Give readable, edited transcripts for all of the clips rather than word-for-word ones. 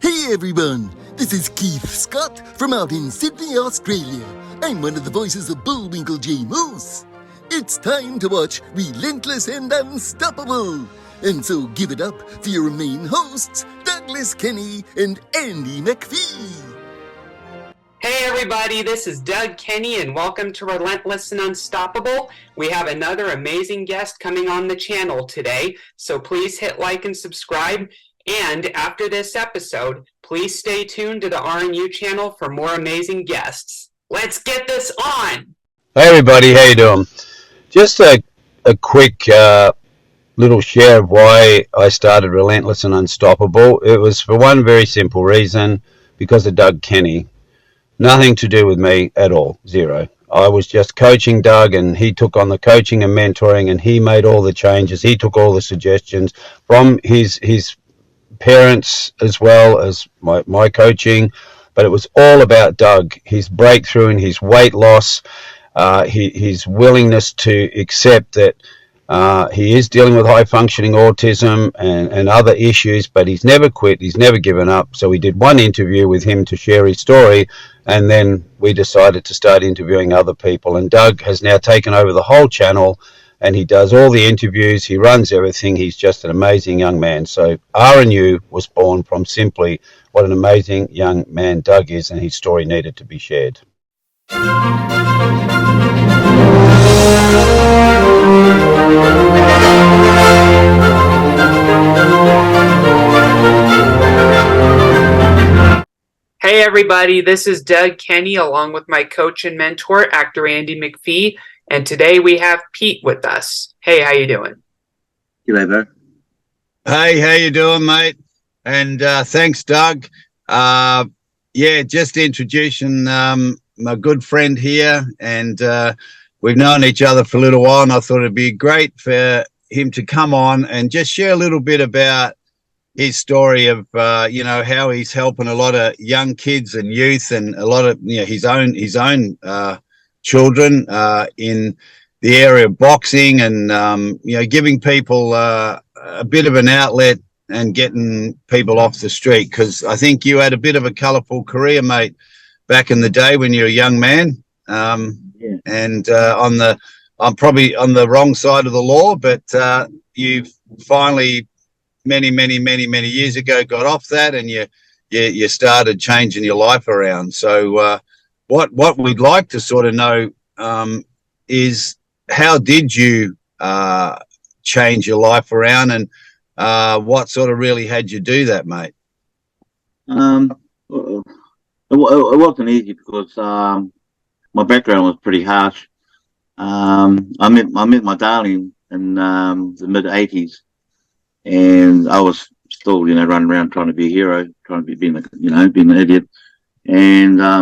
Hey everyone, this is Keith Scott from out in Sydney, Australia. I'm one of the voices of Bullwinkle J. Moose. It's time to watch Relentless and Unstoppable. And so give it up for your main hosts, Douglas Kenny and Andy McPhee. Hey everybody, this is Doug Kenny and welcome to Relentless and Unstoppable. We have another amazing guest coming on the channel today, so please hit like and subscribe. And after this episode, please stay tuned to the RNU channel for more amazing guests. Let's get this on! Hey everybody, how you doing? Just a quick little share of why I started Relentless and Unstoppable. It was for one very simple reason, because of Doug Kenny. Nothing to do with me at all, zero. I was just coaching Doug, and he took on the coaching and mentoring, and he made all the changes. He took all the suggestions from his parents as well as my coaching, but it was all about Doug, his breakthrough and his weight loss, his willingness to accept that he is dealing with high functioning autism and other issues, but he's never quit, he's never given up. So we did one interview with him to share his story, and then we decided to start interviewing other people, and Doug has now taken over the whole channel, and he does all the interviews, he runs everything. He's just an amazing young man. So RNU was born from simply what an amazing young man Doug is, and his story needed to be shared. Hey everybody, this is Doug Kenny along with my coach and mentor, actor Andy McPhee, and today we have Pete with us. Hey, how you doing? G'day, bro. Hey, how you doing, mate? And thanks, Doug. Just introducing my good friend here, and we've known each other for a little while, and I thought it'd be great for him to come on and just share a little bit about his story of how he's helping a lot of young kids and youth, and a lot of his own children in the area of boxing, and giving people a bit of an outlet and getting people off the street, because I think you had a bit of a colourful career, mate, back in the day when you were a young man. And I'm probably on the wrong side of the law, but you've finally many years ago got off that, and you started changing your life around. So what we'd like to sort of know is, how did you change your life around, and what sort of really had you do that, mate? It wasn't easy because my background was pretty harsh. I met my darling in the mid-'80s, and I was still, running around trying to be a hero, trying to being an idiot. And I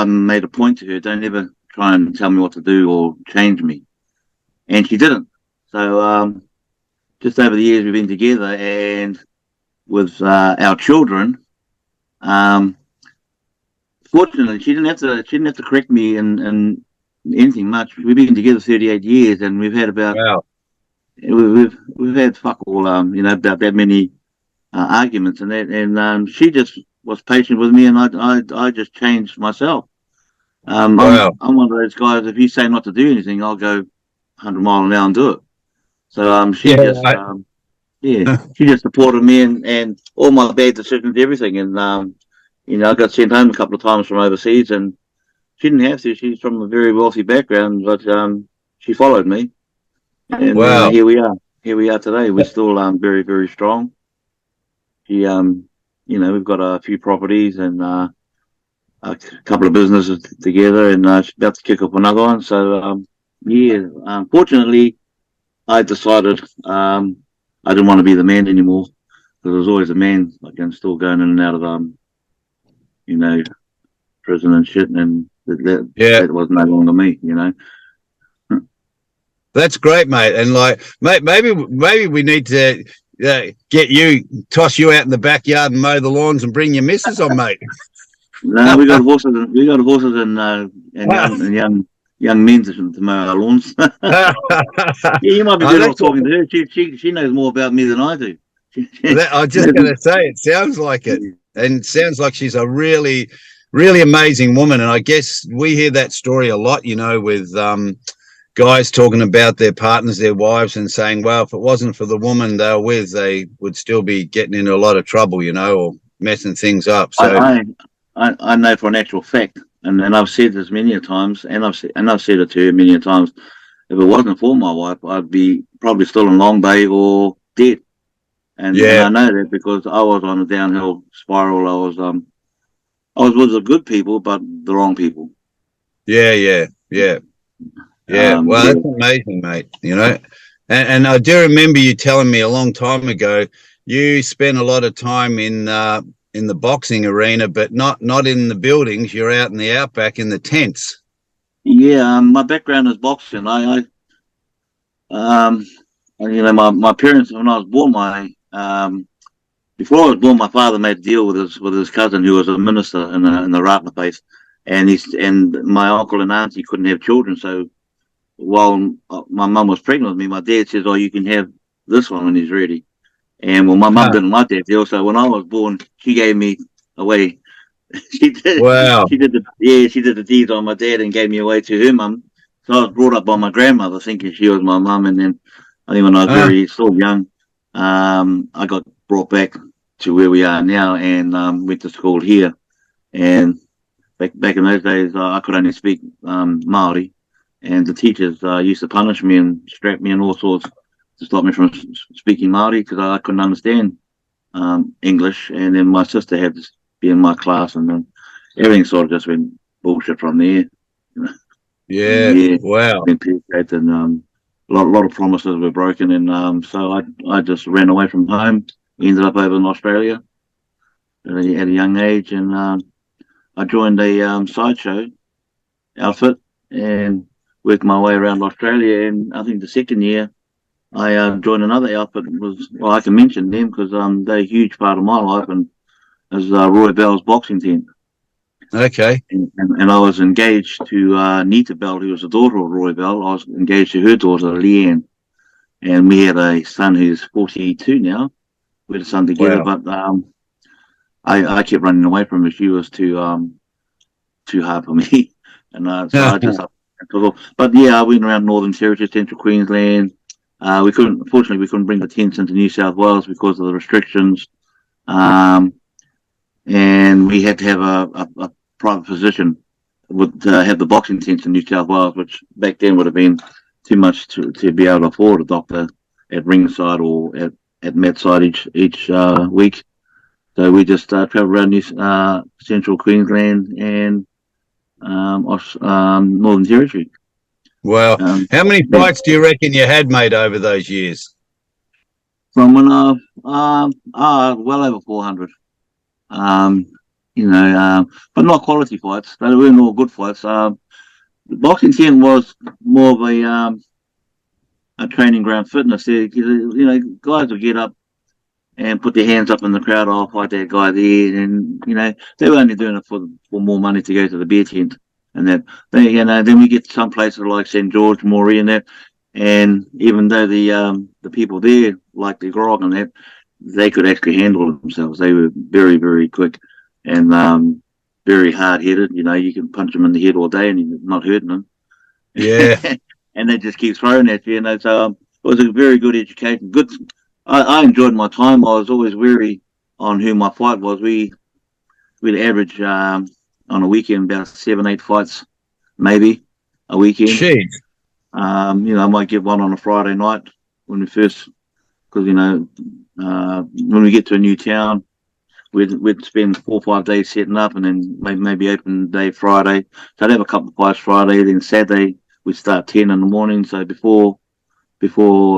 made a point to her, don't ever try and tell me what to do or change me. And she didn't. So just over the years we've been together, and with our children, fortunately she didn't have to correct me in anything much. We've been together 38 years, and we've had about we've had fuck all about that many arguments and that, and she just was patient with me, and I just changed myself. I'm one of those guys, if you say not to do anything, I'll go 100 miles an hour and do it. So she just supported me, and all my bad decisions, everything. And I got sent home a couple of times from overseas, and she didn't have to. She's from a very wealthy background, but she followed me. And here we are today. We're still very, very strong. She we've got a few properties and a couple of businesses together, and she's about to kick off another one. So fortunately, I decided I didn't want to be the man anymore, because I was always a man. Like, I'm still going in and out of prison and shit, and that was no longer me. That's great, mate. And maybe we need to toss you out in the backyard and mow the lawns and bring your missus on, mate. No, we got horses and young men to mow our lawns. You might be better off talking to her. She knows more about me than I do. I was just going to say, it sounds like it. and it sounds like she's a really, really amazing woman. And I guess we hear that story a lot, you know, with guys talking about their partners, their wives, and saying, well, if it wasn't for the woman they were with, they would still be getting into a lot of trouble, you know, or messing things up. So I know for an actual fact, and I've said this many a times, and I've said it to her many a times. If it wasn't for my wife, I'd be probably still in Long Bay or dead. And yeah, I know that because I was on a downhill spiral. I was with the good people, but the wrong people. yeah. Well, Yeah, that's amazing, mate. You know, and I do remember you telling me a long time ago you spent a lot of time in the boxing arena, but not in the buildings. You're out in the outback in the tents. yeah. My background is boxing. And, you know, my parents when I was born, before I was born, my father made a deal with his cousin who was a minister in the Ratna place, and my uncle and auntie couldn't have children, so while my mum was pregnant with me, my dad says, "Oh, you can have this one when he's ready." And well, my mum Huh. didn't like that deal, so when I was born, she gave me away. she did, Wow. she did the deed on my dad and gave me away to her mum. So I was brought up by my grandmother, thinking she was my mum, and then I think when I was Huh. very still young, I got brought back to where we are now and went to school here. And back in those days, I could only speak Maori, and the teachers used to punish me and strap me and all sorts to stop me from speaking Maori because I couldn't understand English. And then my sister had to be in my class, and then everything sort of just went bullshit from there. You know? Yeah. Yeah, Wow. been peer-shaped, and lot of promises were broken, and so I just ran away from home. Ended up over in Australia at a young age, and I joined a sideshow outfit and worked my way around Australia. And I think the second year I joined another outfit. Well, I can mention them because they're a huge part of my life, and as Roy Bell's boxing team. Okay. And I was engaged to Nita Bell, who was the daughter of Roy Bell. I was engaged to her daughter, Leanne, and we had a son who's 42 now. We had a son together, Wow. but I kept running away from her. She was too hard for me, and so I just But yeah, I went around Northern Territory, Central Queensland. Unfortunately, we couldn't bring the tents into New South Wales because of the restrictions. And we had to have a private physician would have the boxing tents in New South Wales, which back then would have been too much to be able to afford a doctor at ringside or at Medside each week. So we just travelled around Central Queensland and Northern Territory. Wow. How many Yeah. fights do you reckon you had made over those years? From when well over 400. Um, but not quality fights. They weren't all good fights. The boxing tent was more of a training ground fitness. Guys would get up and put their hands up in the crowd. I'll fight that guy there, and they were only doing it for more money to go to the beer tent, and that then we get to some places like St George, Moree, and that, and even though the people there like the grog and that, they could actually handle themselves. They were very, very quick and very hard headed. You can punch them in the head all day and you're not hurting them. Yeah. And they just keep throwing at you. So it was a very good education. Good. I enjoyed my time. I was always wary on who my fight was. We'd average on a weekend about 7-8 fights, maybe a weekend. Jeez. I might get one on a Friday night when we first, because when we get to a new town, we'd spend 4 or 5 days setting up, and then maybe open day Friday. So I'd have a couple of fights Friday. Then Saturday we'd start 10 in the morning. So before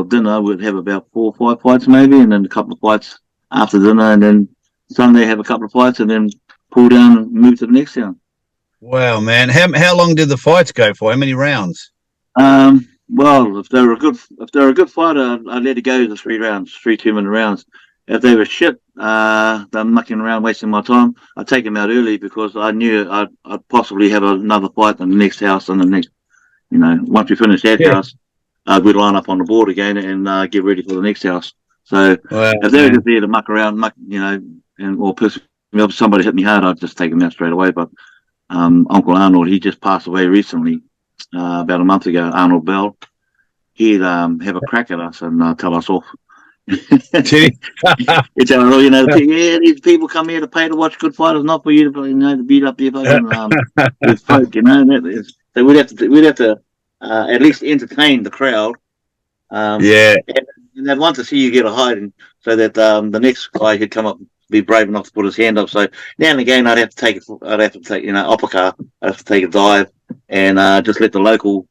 dinner we'd have about 4 or 5 fights maybe, and then a couple of fights after dinner, and then Sunday have a couple of fights, and then pull down and move to the next town. Wow, man. How long did the fights go for? How many rounds? Well, if they're a good fighter, I'd let it go to 3 rounds, 3 2-minute rounds. If they were shit, they're mucking around, wasting my time, I'd take them out early because I knew I'd possibly have another fight in the next house and the next. Once we finish that house, we'd line up on the board again and get ready for the next house. So Wow, if they're just there to muck around, or piss if somebody hit me hard, I'd just take them out straight away. But Uncle Arnold, he just passed away recently, about a month ago. Arnold Bell, he'd have a crack at us and tell us off. It's how, these people come here to pay to watch good fighters, not for you to, to beat up your fucking with folk, so we'd have to at least entertain the crowd. Yeah. And they'd want to see you get a hiding, so that the next guy could come up, be brave enough to put his hand up. So now and again, I'd have to take uppercut. I'd have to take a dive and just let the local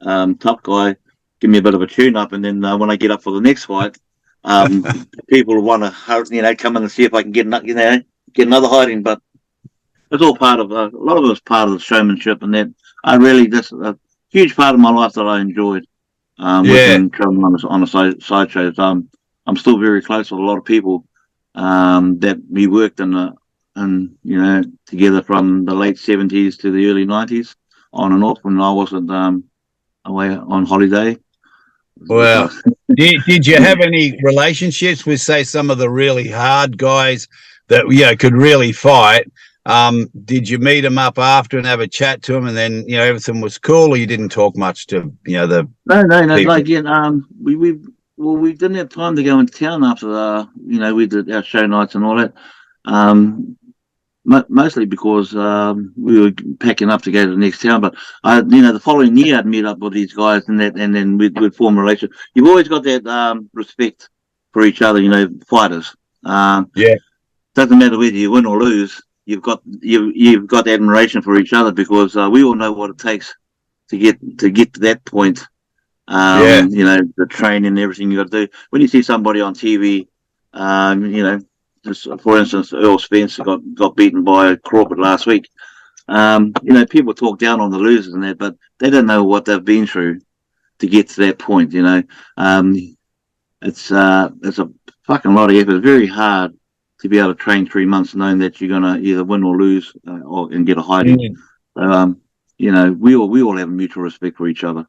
tough guy give me a bit of a tune up, and then when I get up for the next fight, people want to come in and see if I can get another hiding. But it's all part of a lot of it was part of the showmanship, and that that's a huge part of my life that I enjoyed. Working traveling on the side shows. I'm still very close with a lot of people that we worked together from the late 70s to the early 90s, on and off when I wasn't away on holiday. Well, did you have any relationships with, say, some of the really hard guys that could really fight? Did you meet them up after and have a chat to them, and then everything was cool, or you didn't talk much to the No. people? Like we didn't have time to go into town after we did our show nights and all that. Mostly because we were packing up to go to the next town. But the following year I'd meet up with these guys and then we'd form a relationship. You've always got that respect for each other, fighters. Doesn't matter whether you win or lose. You've got admiration for each other, because we all know what it takes to get to that point. The training and everything you got to do. When you see somebody on TV, just for instance, Earl Spence got beaten by Crawford last week. People talk down on the losers and that, but they don't know what they've been through to get to that point. It's a fucking lot of effort. It's very hard to be able to train 3 months knowing that you're gonna either win or lose, and get a hiding. So, we all have a mutual respect for each other.